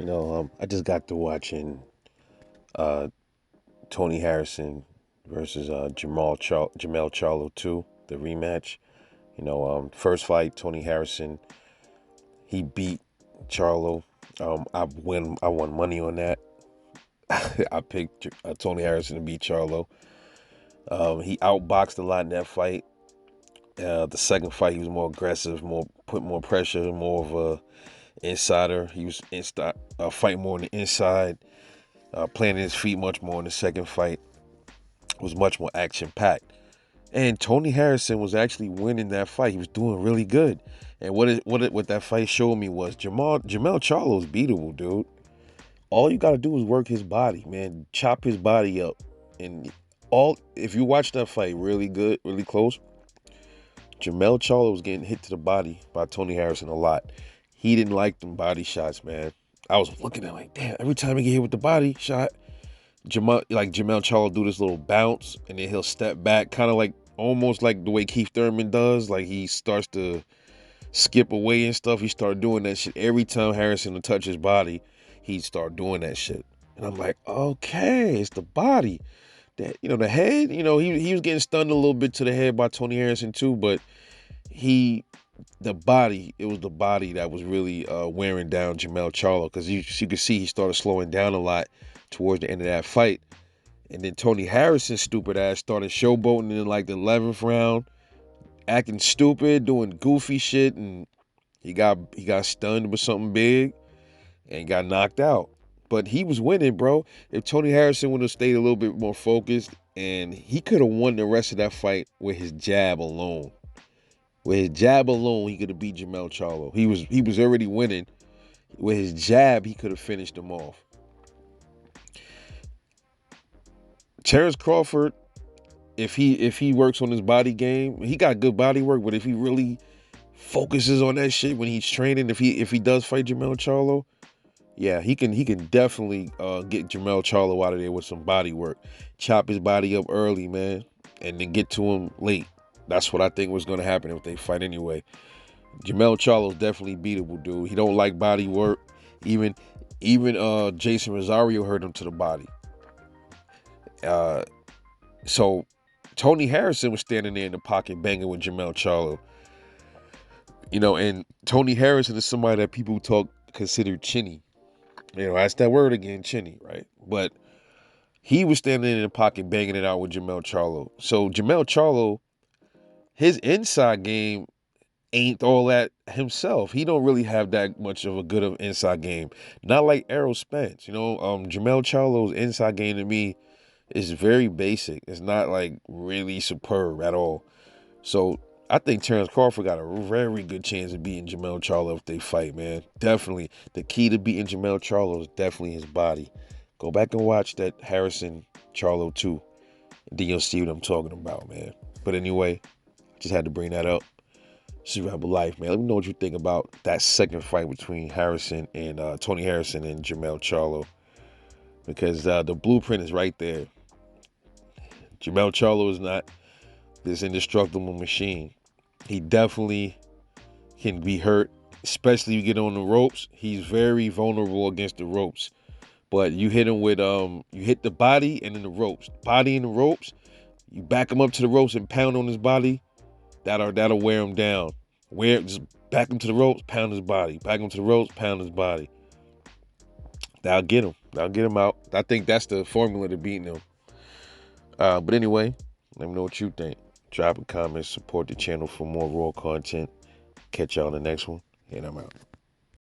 I just got to watching uh, Tony Harrison versus Jermell Charlo 2, the rematch. First fight, Tony Harrison, he beat Charlo. I won money on that. I picked Tony Harrison to beat Charlo. He outboxed a lot in that fight. The second fight, he was more aggressive, put more pressure, more of a insider. He was fighting more on the inside. Planting his feet much more in the second fight. Was much more action packed. And Tony Harrison was actually winning that fight. He was doing really good. And what that fight showed me was Jermell Charlo is beatable, dude. All you gotta do is work his body, man. Chop his body up. And if you watch that fight really good, really close, Jermell Charlo was getting hit to the body by Tony Harrison a lot. He didn't like them body shots, man. I was looking at him like, damn, every time he get hit with the body shot, Jermell Charlo do this little bounce and then he'll step back, kind of like almost like the way Keith Thurman does. Like he starts to skip away and stuff. He started doing that shit every time Harrison would touch his body. He'd start doing that shit, and I'm like, okay, it's the body. That the head. He was getting stunned a little bit to the head by Tony Harrison too, but the body. It was the body that was really wearing down Jermell Charlo because you could see he started slowing down a lot towards the end of that fight. And then Tony Harrison's stupid ass started showboating in like the 11th round, acting stupid, doing goofy shit, and he got stunned with something big and got knocked out. But he was winning, bro. If Tony Harrison would have stayed a little bit more focused, and he could have won the rest of that fight with his jab alone. With his jab alone, he could have beat Jermell Charlo. He was already winning. With his jab, he could have finished him off. Terrence Crawford, if he works on his body game, he got good body work. But if he really focuses on that shit when he's training, if he does fight Jermell Charlo, yeah, he can definitely get Jermell Charlo out of there with some body work. Chop his body up early, man, and then get to him late. That's what I think was going to happen if they fight anyway. Jermell Charlo's definitely beatable, dude. He don't like body work. Even Jason Rosario hurt him to the body. So Tony Harrison was standing there in the pocket banging with Jermell Charlo. And Tony Harrison is somebody that people consider chinny. That's that word again, chinny, right? But he was standing in the pocket banging it out with Jermell Charlo. So Jermell Charlo, his inside game ain't all that himself. He don't really have that much of a good of inside game. Not like Errol Spence. Jermell Charlo's inside game to me is very basic. It's not like really superb at all. So I think Terrence Crawford got a very good chance of beating Jermell Charlo if they fight, man. Definitely. The key to beating Jermell Charlo is definitely his body. Go back and watch that Harrison Charlo 2. And then you'll see what I'm talking about, man. But anyway, I just had to bring that up. This is Rebel Life, man. Let me know what you think about that second fight between Harrison and Tony Harrison and Jermell Charlo. Because the blueprint is right there. Jermell Charlo is not this indestructible machine. He definitely can be hurt, especially you get on the ropes. He's very vulnerable against the ropes. But you hit him with you hit the body and then the ropes. Body and the ropes, you back him up to the ropes and pound on his body, that'll wear him down. Just back him to the ropes, pound his body. Back him to the ropes, pound his body. That'll get him. That'll get him out. I think that's the formula to beating him. But anyway, let me know what you think. Drop a comment, support the channel for more raw content. Catch y'all on the next one, and I'm out.